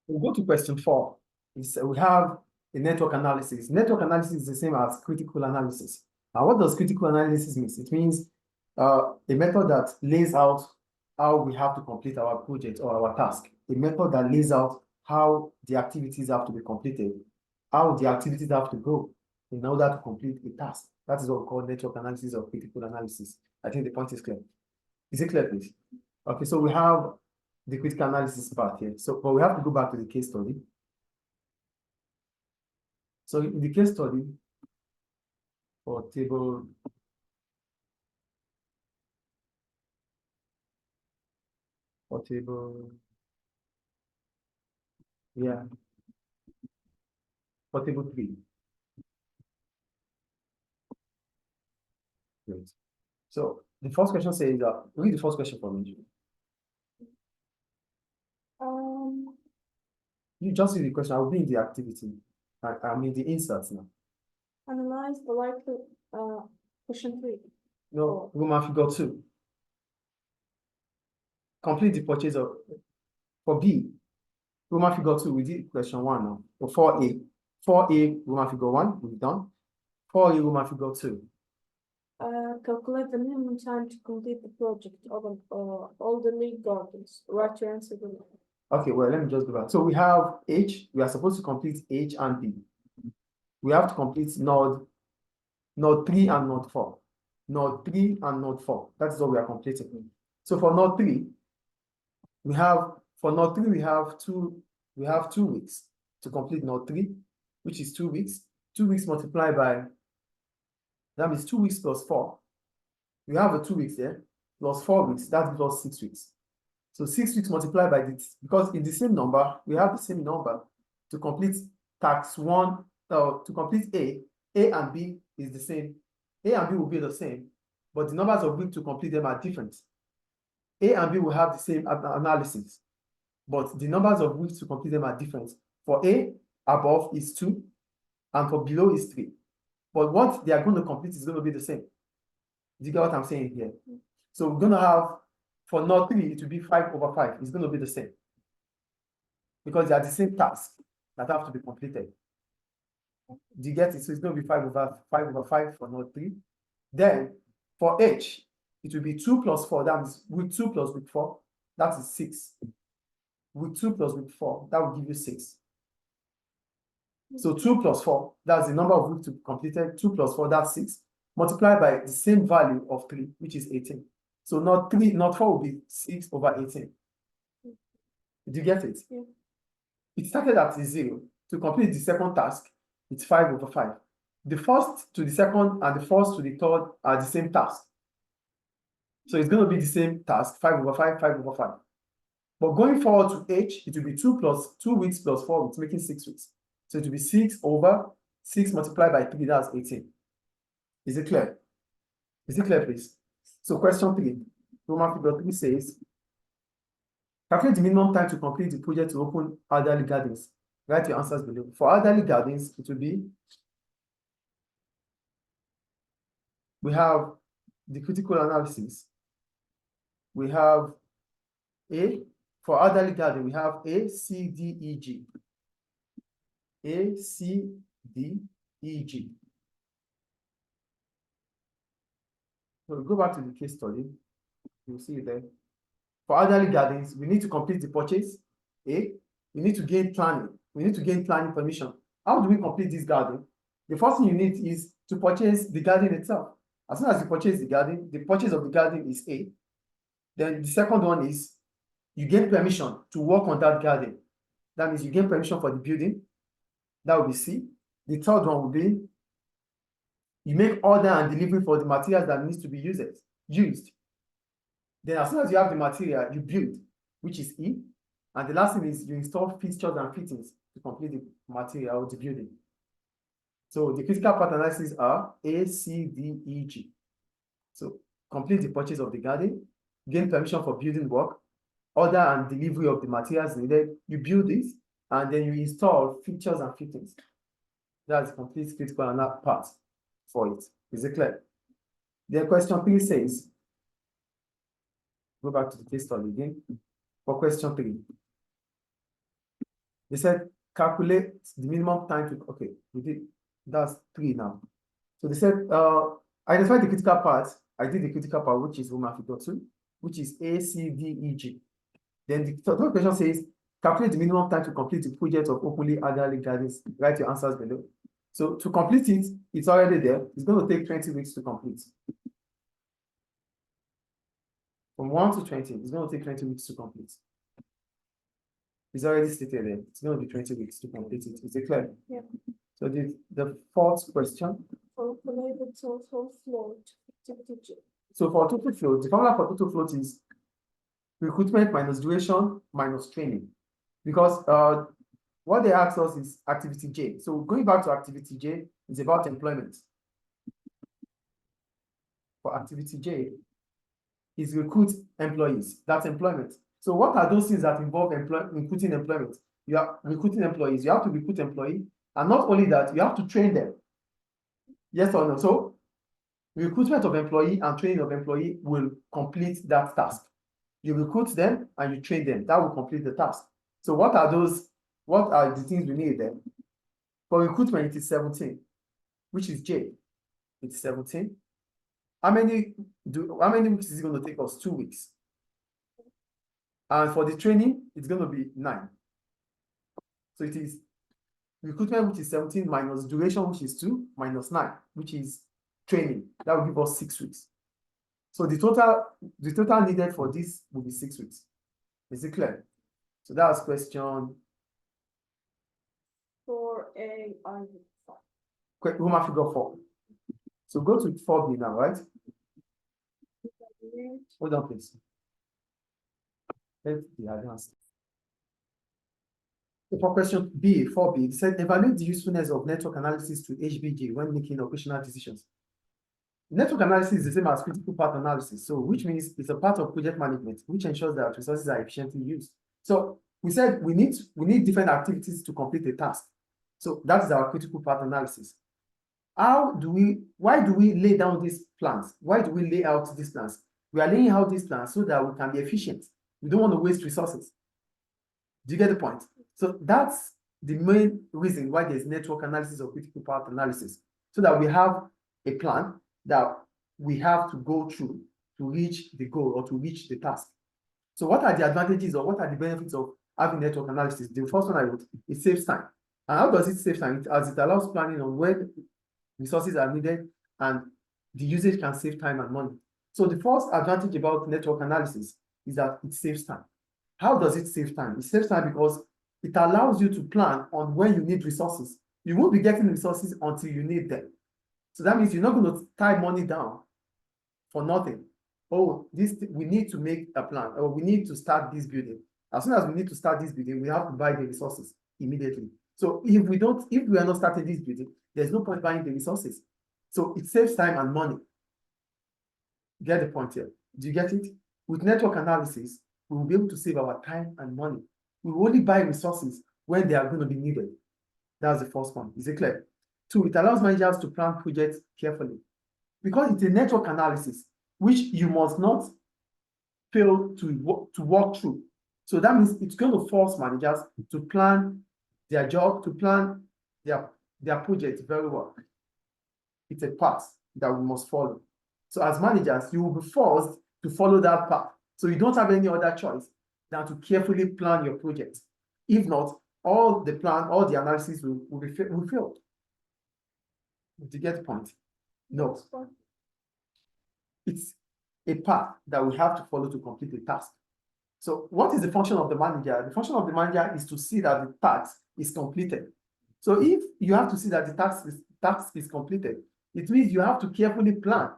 We'll go to question 4. We have a network analysis. Network analysis is the same as critical analysis. Now, what does critical analysis mean? It means a method that lays out how we have to complete our project or our task. A method that lays out how the activities have to be completed, how the activities have to go in order to complete a task. That is what we call network analysis or critical analysis. I think the point is clear. Is it clear, please? Okay, so we have the critical analysis part here. So, but we have to go back to the case study. So in the case study for table yeah, for table 3. Great. So the first question says read the first question for me. You just read the question. I will be in the activity. I mean the inserts now. Analyze the likely question 3. No, Roman figure 2. Complete the purchase of for B. Roman figure 2, we did question 1 now. For 4A. 4A, Roman figure 1, we've done. 4A, Roman figure 2. Calculate the minimum time to complete the project of all the league gardens. Write your answer below. Okay, well, let me just go back. So we have H. We are supposed to complete H and B. We have to complete node 3 and node 4. Node 3 and node 4. That is what we are completing. So for node 3, we have 2 weeks to complete node 3, which is 2 weeks. 2 weeks multiplied by, that means 2 weeks plus 4. We have the 2 weeks there, plus 4 weeks, that gives us 6 weeks. So 6 weeks multiplied by this, because in the same number, we have the same number to complete task 1, to complete A and B is the same. A and B will be the same, but the numbers of weeks to complete them are different. A and B will have the same analysis, but the numbers of weeks to complete them are different. For A, above is 2, and for below is 3. But what they are going to complete is going to be the same. Do you get what I'm saying here? So we're going to have, for node 3, it will be 5/5. It's going to be the same. Because they are the same task that have to be completed. Do you get it? So it's going to be 5/5 for node 3. Then, for H, it will be 2 plus 4. That is with 2 plus with 4. That is 6. With 2 plus with 4, that will give you 6. So 2 plus 4, that's the number of weeks to be completed. 2 plus 4, that's 6. Multiplied by the same value of 3, which is 18. So node 4 will be 6/18. Did you get it? Yeah. It started at 0. To complete the second task, it's 5/5. The first to the second and the first to the third are the same task. So it's going to be the same task, 5/5, 5/5. But going forward to H, it will be 2 weeks plus 4 weeks, making 6 weeks. So it will be 6/6 multiplied by 3, that's 18. Is it clear? Is it clear, please? So question 3, Roman figure 3 says, calculate the minimum time to complete the project to open elderly gardens. Write your answers below. For elderly gardens, it will be, we have the critical analysis. We have A. For elderly garden, we have A, C, D, E, G. A, C, D, E, G. So we'll go back to the case study. You'll see it there. For elderly gardens, we need to complete the purchase. A, we need to gain planning. We need to gain planning permission. How do we complete this garden? The first thing you need is to purchase the garden itself. As soon as you purchase the garden, the purchase of the garden is A. Then the second one is you get permission to work on that garden. That means you get permission for the building. That will be C. The third one will be you make order and delivery for the materials that needs to be used. Then as soon as you have the material, you build, which is E. And the last thing is you install fixtures and fittings to complete the material of the building. So the critical path analysis are A, C, D, E, G. So complete the purchase of the garden, gain permission for building work, order and delivery of the materials needed, you build it, and then you install fixtures and fittings. That's the complete critical analysis part for it. Is it clear? The question 3 says, go back to the case study again. For question 3, They said calculate the minimum time to, okay, we did, that's 3 now. So they said, identify the critical part. I did the critical part, which is Roman figure 2, which is A, C, D, E, G. Then the third question says, calculate the minimum time to complete the project of openly orderly gardens. Write your answers below. So to complete it, it's already there. It's going to take 20 weeks to complete. From 1 to 20, it's going to take 20 weeks to complete. It's already stated there. It's going to be 20 weeks to complete it. Is it clear? Yeah. So the fourth question. Calculate the total float activity J. So for total float, the formula for total float is recruitment minus duration minus training. Because what they asked us is activity J. So going back to activity J is about employment. For activity J is recruit employees. That's employment. So what are those things that involve recruiting employment? You are recruiting employees. You have to recruit employee, and not only that, you have to train them. Yes or no? So recruitment of employee and training of employee will complete that task. You recruit them and you train them. That will complete the task. So what are those? What are the things we need there? For recruitment, it is 17, which is J. It's 17. How many weeks is it going to take us? 2 weeks. And for the training, it's going to be 9. So it is recruitment, which is 17, minus duration, which is 2, minus 9, which is training. That will give us 6 weeks. So the total needed for this will be 6 weeks. Is it clear? So that's question 4A, I would Roman figure 4. So go to 4B now, right? Hold on, please. Let's be advanced. So for question B, 4B, it said evaluate the usefulness of network analysis to HBG when making operational decisions. Network analysis is the same as critical path analysis, so which means it's a part of project management, which ensures that resources are efficiently used. So we said we need different activities to complete a task. So that is our critical path analysis. Why do we lay down these plans? Why do we lay out these plans? We are laying out these plans so that we can be efficient. We don't want to waste resources. Do you get the point? So that's the main reason why there's network analysis or critical path analysis, so that we have a plan that we have to go through to reach the goal or to reach the task. So what are the advantages or what are the benefits of having network analysis? The first one I wrote, it saves time. And how does it save time? As it allows planning on when resources are needed and the usage can save time and money. So the first advantage about network analysis is that it saves time. How does it save time? It saves time because it allows you to plan on when you need resources. You won't be getting resources until you need them. So that means you're not going to tie money down for nothing. Oh, we need to make a plan, or we need to start this building. As soon as we need to start this building, we have to buy the resources immediately. So if we are not starting this building, there's no point buying the resources. So it saves time and money. Get the point here? Do you get it? With network analysis, we will be able to save our time and money. We will only buy resources when they are going to be needed. That's the first one. Is it clear? 2, it allows managers to plan projects carefully. Because it's a network analysis, which you must not fail to walk through. So that means it's going to force managers to plan their job, to plan their project very well. It's a path that we must follow. So as managers, you will be forced to follow that path. So you don't have any other choice than to carefully plan your project. If not, all the analysis will fail. Did you get the point? No. It's a path that we have to follow to complete the task. So what is the function of the manager? The function of the manager is to see that the task is completed. So if you have to see that the task is completed, it means you have to carefully plan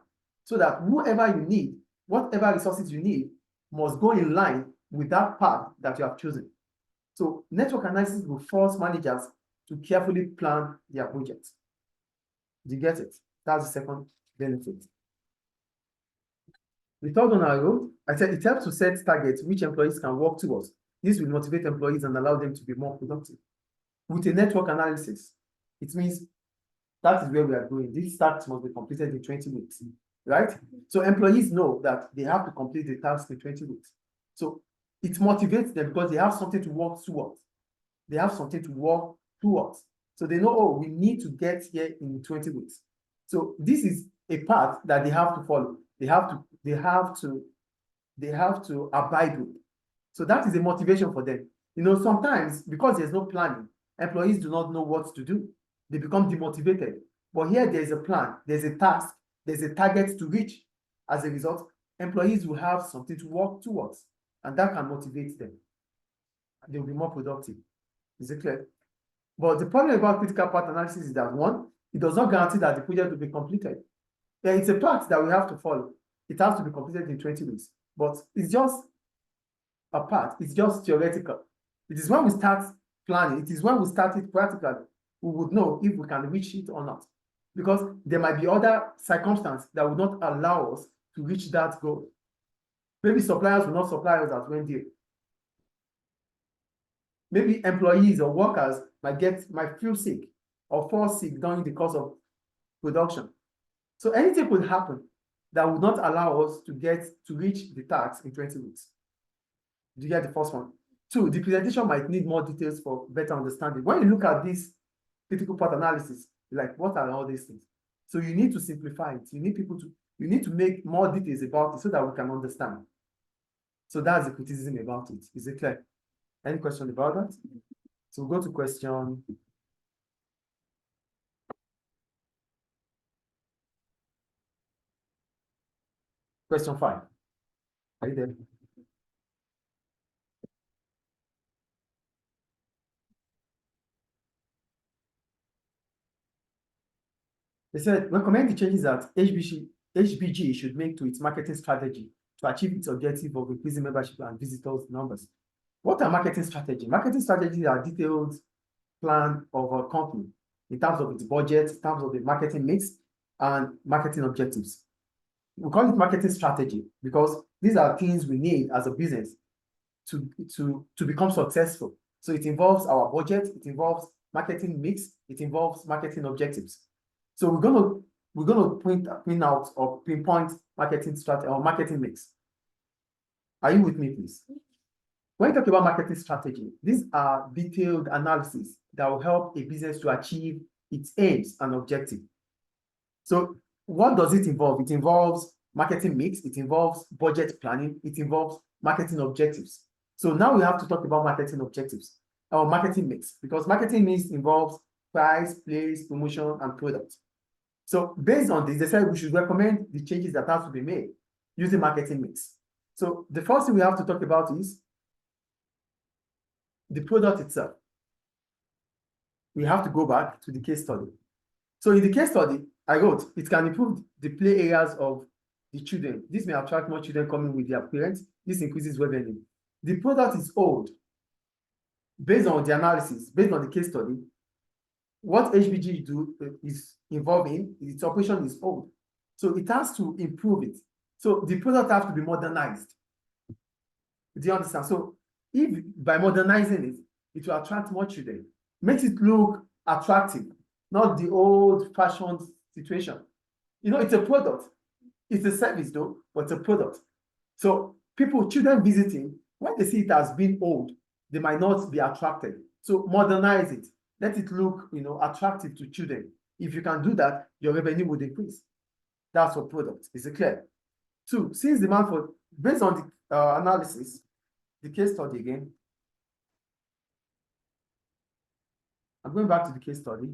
so that whoever you need, whatever resources you need, must go in line with that path that you have chosen. So network analysis will force managers to carefully plan their projects. Do you get it? That's the second benefit. The third one I wrote, I said it helps to set targets which employees can work towards. This will motivate employees and allow them to be more productive. With a network analysis, it means that is where we are going. This task must be completed in 20 weeks, right? So employees know that they have to complete the task in 20 weeks. So it motivates them because they have something to work towards. They have something to work towards. So they know, oh, we need to get here in 20 weeks. So this is a path that they have to follow. They have to abide with. So that is a motivation for them. Sometimes because there's no planning, employees do not know what to do. They become demotivated. But here there's a plan, there's a task, there's a target to reach. As a result, employees will have something to work towards, and that can motivate them. They'll be more productive. Is it clear? But the problem about critical path analysis is that, one, it does not guarantee that the project will be completed. Yeah, it's a path that we have to follow. It has to be completed in 20 weeks, but it's just a path. It's just theoretical. It is when we start planning, it is when we start it practically, we would know if we can reach it or not. Because there might be other circumstances that would not allow us to reach that goal. Maybe suppliers will not supply us at when due. Maybe employees or workers might feel sick or fall sick during the course of production. So anything could happen that would not allow us to reach the task in 20 weeks. Do you get the first one? Two, the presentation might need more details for better understanding. When you look at this critical path analysis, like, what are all these things? So you need to simplify it. You need to make more details about it so that we can understand. So that's the criticism about it. Is it clear? Any question about that? So we'll go to question. Question 5. Are you there? They said, recommend the changes that HBG should make to its marketing strategy to achieve its objective of increasing membership and visitors numbers. What are marketing strategy? Marketing strategies are detailed plan of a company in terms of its budget, in terms of the marketing mix, and marketing objectives. We call it marketing strategy because these are things we need as a business to become successful. So it involves our budget, it involves marketing mix, it involves marketing objectives. So we're gonna point out or pinpoint marketing strategy or marketing mix. Are you with me, please? When you talk about marketing strategy, these are detailed analysis that will help a business to achieve its aims and objective. So what does it involve? It involves marketing mix, it involves budget planning, it involves marketing objectives. So now we have to talk about marketing objectives or marketing mix, because marketing mix involves price, place, promotion, and product. So based on this, they said we should recommend the changes that have to be made using marketing mix. So the first thing we have to talk about is the product itself. We have to go back to the case study. So in the case study, I wrote, it can improve the play areas of the children. This may attract more children coming with their parents. This increases revenue. The product is old. Based on the analysis, based on the case study, what HBG is involved in, its operation is old. So it has to improve it. So the product has to be modernized. Do you understand? So if by modernizing it, it will attract more children, makes it look attractive, not the old-fashioned situation. It's a product. It's a service though, but it's a product. So children visiting, when they see it as being old, they might not be attracted. So modernize it. Let it look, attractive to children. If you can do that, your revenue would increase. That's for product. Is it clear? Two, since demand based on the analysis, the case study again. I'm going back to the case study.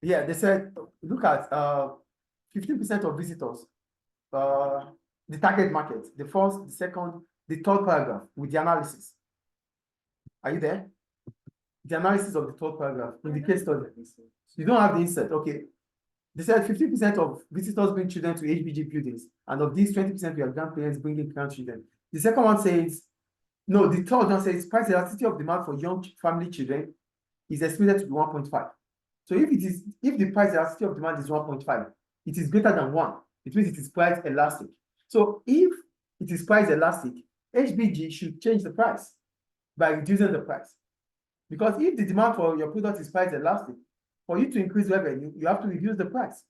Yeah, they said, look at 15% of visitors, the target market, the first, the second, the third paragraph with the analysis. Are you there? The analysis of the third paragraph in the case study. You don't have the insert. Okay. They said 50% of visitors bring children to HBG buildings, and of these, 20% were grandparents bringing grandchildren. The second one says, no, the third one says price elasticity of demand for young family children is estimated to be 1.5. So if the price elasticity of demand is 1.5, it is greater than 1. It means it is price elastic. So if it is price elastic, HBG should change the price by reducing the price. Because if the demand for your product is price elastic, for you to increase revenue, you have to reduce the price.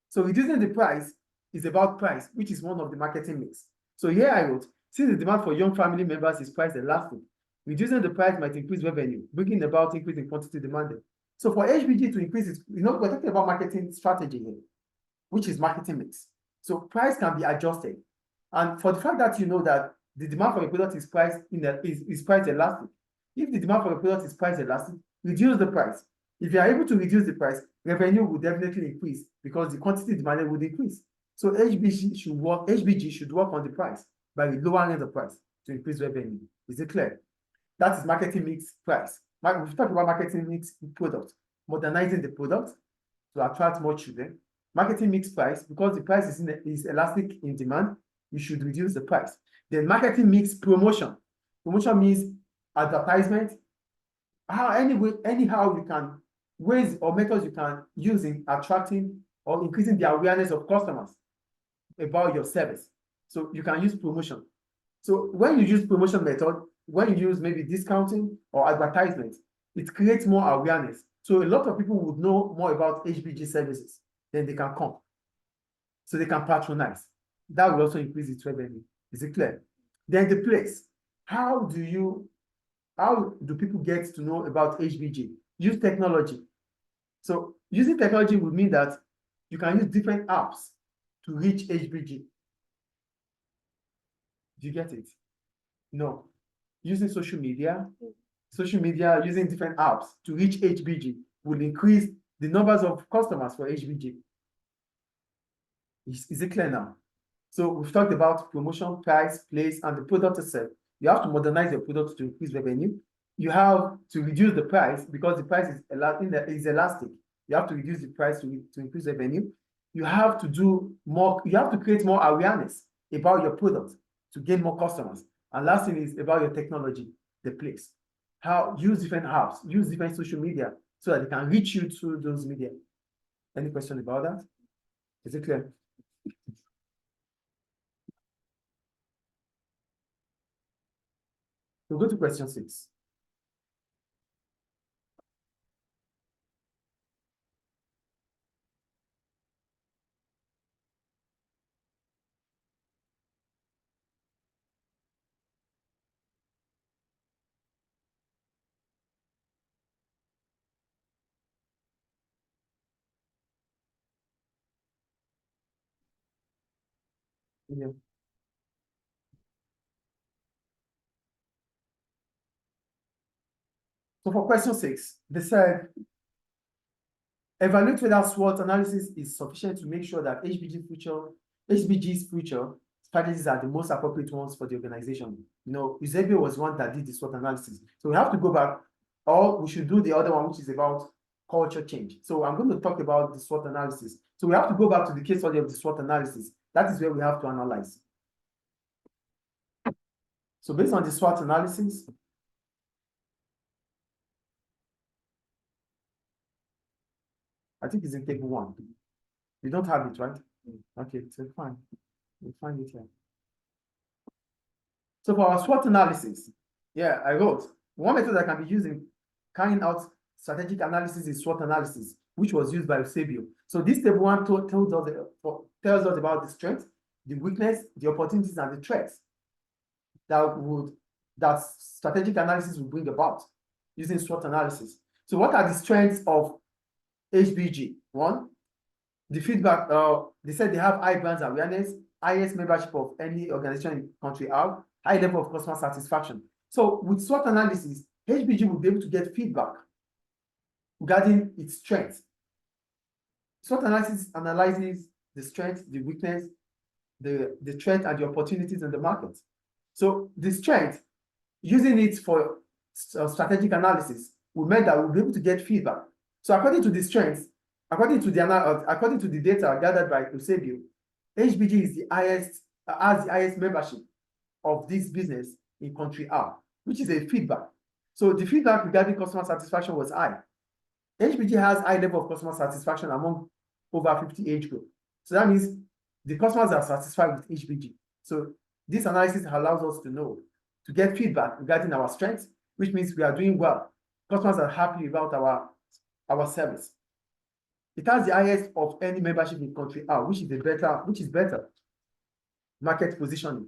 So reducing the price is about price, which is one of the marketing mix. So here I wrote, since the demand for young family members is price elastic, Reducing the price might increase revenue, bringing about increase in quantity demanded. So for HBG to increase its, we're talking about marketing strategy here, which is marketing mix. So price can be adjusted. And for the fact that you know that the demand for a product is priced is price elastic. If the demand for a product is price elastic, reduce the price. If you are able to reduce the price, revenue will definitely increase because the quantity demanded would increase. So HBG should work on the price by lowering the price to increase revenue. Is it clear? That is marketing mix price. We've talked about marketing mix product, modernizing the product to attract more children. Marketing mix price, because the price is elastic in demand, you should reduce the price. Then marketing mix promotion. Promotion means advertisement. Anyhow you can, ways or methods you can use in attracting or increasing the awareness of customers about your service. So you can use promotion. So when you use promotion method, when you use maybe discounting or advertisement, it creates more awareness. So a lot of people would know more about HBG services, then they can come. So they can patronize. That will also increase its revenue. Is it clear? Then the place. How do people get to know about HBG? Use technology. So using technology would mean that you can use different apps to reach HBG. Do you get it? No. Using social media, using different apps to reach HBG will increase the numbers of customers for HBG. Is it clear now? So we've talked about promotion, price, place, and the product itself. You have to modernize your product to increase revenue. You have to reduce the price because the price is elastic. You have to reduce the price to increase revenue. You have to do more, you have to create more awareness about your product to gain more customers. And last thing is about your technology, the place. Use different apps, use different social media so that they can reach you through those media. Any question about that? Is it clear? We'll go to question 6. Yeah. So for question 6, they said, evaluate whether SWOT analysis is sufficient to make sure that HBG's future strategies are the most appropriate ones for the organization. You know, Eusebio was one that did the SWOT analysis. So we have to go back, or we should do the other one, which is about culture change. So I'm going to talk about the SWOT analysis. So we have to go back to the case study of the SWOT analysis. That is where we have to analyze. So based on the SWOT analysis, I think it's in table 1. You don't have it, right? Okay, so fine. We'll find it here. So for our SWOT analysis, yeah, I wrote one method that can be used in carrying out strategic analysis is SWOT analysis, which was used by Eusebio. So this table 1 tells us about the strengths, the weakness, the opportunities, and the threats that strategic analysis will bring about using SWOT analysis. So what are the strengths of HBG? 1, the feedback, they said they have high brand awareness, highest membership of any organization in country out, high level of customer satisfaction. So with SWOT analysis, HBG will be able to get feedback regarding its strengths. SWOT analysis analyzes the strength, the weakness, the threat, and the opportunities in the market. So the strength, using it for strategic analysis, will mean that we'll be able to get feedback. So according to the strengths, according to the data gathered by Eusebio, HBG is has the highest membership of this business in country R, which is a feedback. So the feedback regarding customer satisfaction was high. HBG has high level of customer satisfaction among over 50 age group. So that means the customers are satisfied with HBG. So this analysis allows us to get feedback regarding our strengths, which means we are doing well. Customers are happy about our service. It has the highest of any membership in country R, which is better market positioning.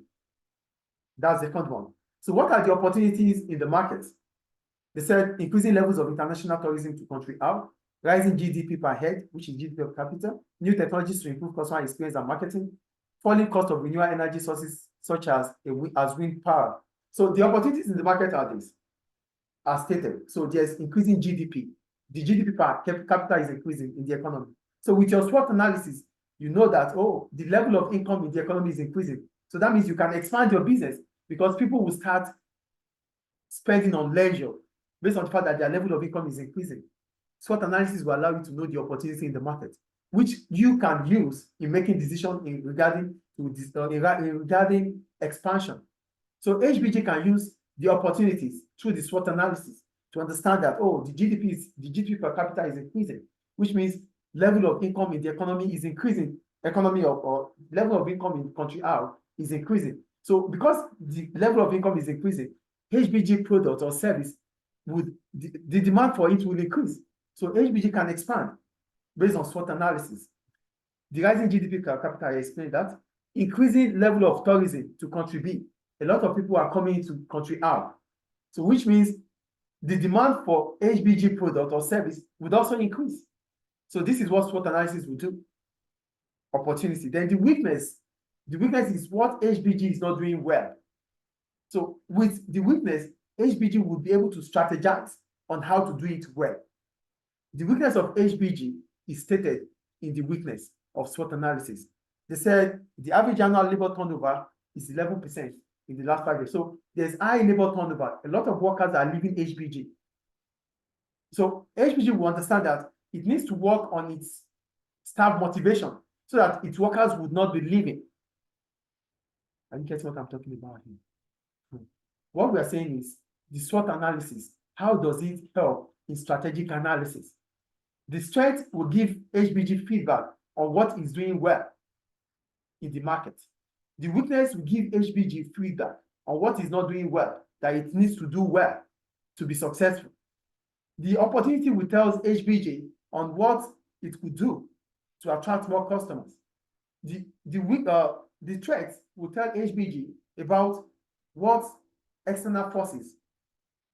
That's the second one. So what are the opportunities in the market? They said increasing levels of international tourism to country out, rising GDP per head, which is GDP per capita, new technologies to improve customer experience and marketing, falling cost of renewable energy sources such as wind power. So the opportunities in the market are these, as stated. So there's increasing GDP. The GDP per capita is increasing in the economy. So with your SWOT analysis, you know that, oh, the level of income in the economy is increasing. So that means you can expand your business because people will start spending on leisure based on the fact that their level of income is increasing. SWOT analysis will allow you to know the opportunity in the market, which you can use in making decisions regarding expansion. So HBG can use the opportunities through the SWOT analysis to understand that, oh, the GDP per capita is increasing, which means level of income in the economy is increasing. Or level of income in country R is increasing. So because the level of income is increasing, HBG product or service the demand for it will increase. So HBG can expand based on SWOT analysis. The rising GDP per capita, I explained that. Increasing level of tourism to country B. A lot of people are coming into country R. So which means the demand for HBG product or service would also increase. So this is what SWOT analysis will do. Opportunity. Then the weakness is what HBG is not doing well. So with the weakness, HBG would be able to strategize on how to do it well. The weakness of HBG is stated in the weakness of SWOT analysis. They said the average annual labor turnover is 11% in the last 5 years. So there's high labor turnover. A lot of workers are leaving HBG. So HBG will understand that it needs to work on its staff motivation so that its workers would not be leaving. Are you getting what I'm talking about here? What we are saying is the SWOT analysis, how does it help in strategic analysis? The strength will give HBG feedback on what is doing well in the market. The weakness will give HBG feedback on what is not doing well, that it needs to do well to be successful. The opportunity will tell HBG on what it could do to attract more customers. The threat will tell HBG about what external forces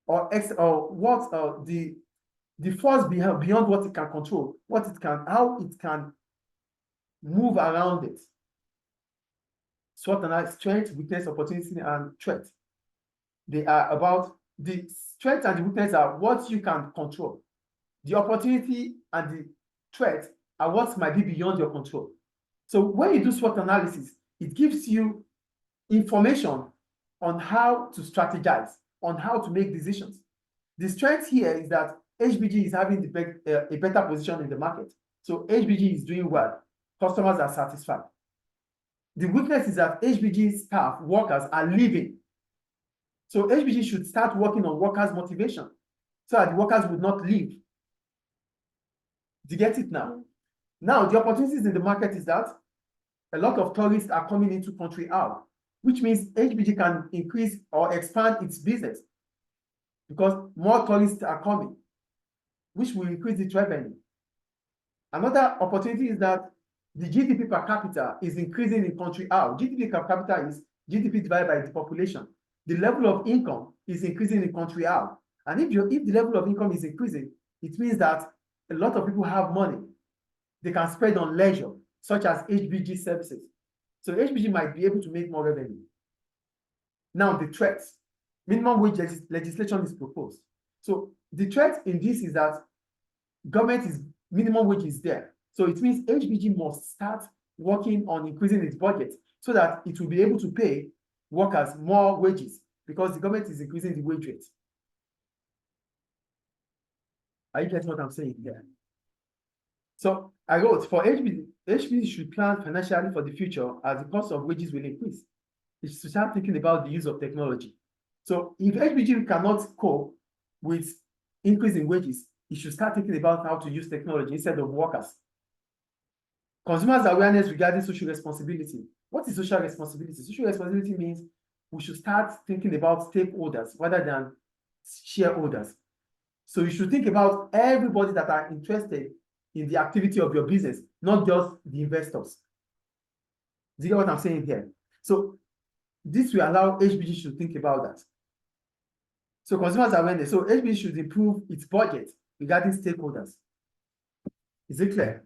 or what the force beyond what it can control, how it can move around it. SWOT analysis: strength, weakness, opportunity, and threat. They are about the strength and the weakness are what you can control. The opportunity and the threat are what might be beyond your control. So when you do SWOT analysis, it gives you information on how to strategize, on how to make decisions. The strength here is that HBG is having a better position in the market. So HBG is doing well. Customers are satisfied. The weakness is that HBG staff, workers are leaving. So HBG should start working on workers' motivation so that the workers would not leave. Do you get it now? Now, the opportunities in the market is that a lot of tourists are coming into country R, which means HBG can increase or expand its business because more tourists are coming, which will increase its revenue. Another opportunity is that the GDP per capita is increasing in country R. GDP per capita is GDP divided by the population. The level of income is increasing in country R. And if the level of income is increasing, it means that a lot of people have money. They can spend on leisure, such as HBG services. So HBG might be able to make more revenue. Now, the threats. Minimum wage legislation is proposed. So the threat in this is that minimum wage is there. So it means HBG must start working on increasing its budget so that it will be able to pay workers more wages because the government is increasing the wage rate. Are you getting what I'm saying here? So I wrote, for HBG should plan financially for the future as the cost of wages will increase. It should start thinking about the use of technology. So if HBG cannot cope with increasing wages, it should start thinking about how to use technology instead of workers. Consumers' awareness regarding social responsibility. What is social responsibility? Social responsibility means we should start thinking about stakeholders rather than shareholders. So you should think about everybody that are interested in the activity of your business, not just the investors. Do you get what I'm saying here? So this will allow HBG to think about that. So consumers awareness. So HB should improve its budget regarding stakeholders. Is it clear?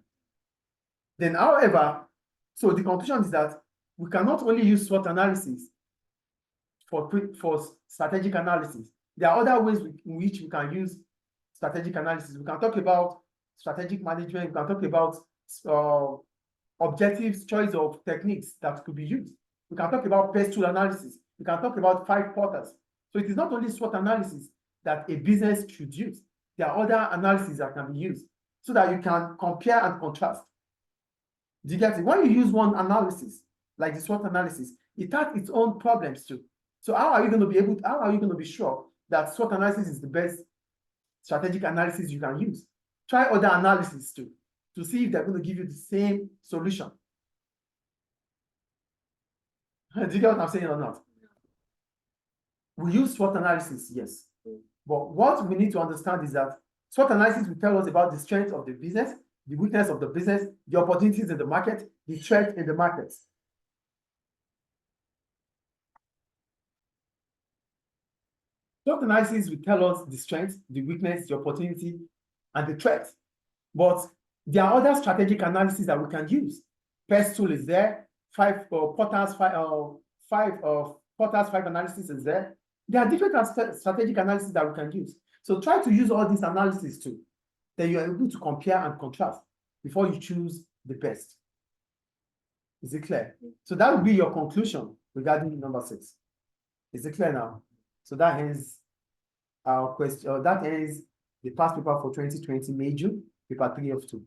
Then, however, so the conclusion is that we cannot only use SWOT analysis for strategic analysis. There are other ways in which we can use strategic analysis. We can talk about strategic management. We can talk about objectives, choice of techniques that could be used. We can talk about PEST tool analysis. We can talk about 5 quarters. So it is not only SWOT analysis that a business should use. There are other analyses that can be used so that you can compare and contrast. Do you get it? When you use one analysis, like the SWOT analysis, it has its own problems too. So how are you going to be sure that SWOT analysis is the best strategic analysis you can use? Try other analysis too, to see if they're going to give you the same solution. Do you get what I'm saying or not? We use SWOT analysis, yes. But what we need to understand is that SWOT analysis will tell us about the strength of the business, the weakness of the business, the opportunities in the market, the threat in the markets. SWOT analysis will tell us the strength, the weakness, the opportunity, and the threat. But there are other strategic analyses that we can use. PEST tool is there. Porter's 5 analysis is there. There are different strategic analysis that we can use. So try to use all these analyses too. Then you are able to compare and contrast before you choose the best. Is it clear? So that will be your conclusion regarding number 6. Is it clear now? So that ends our question. That ends the past paper for 2020 May June, paper 3 of 2.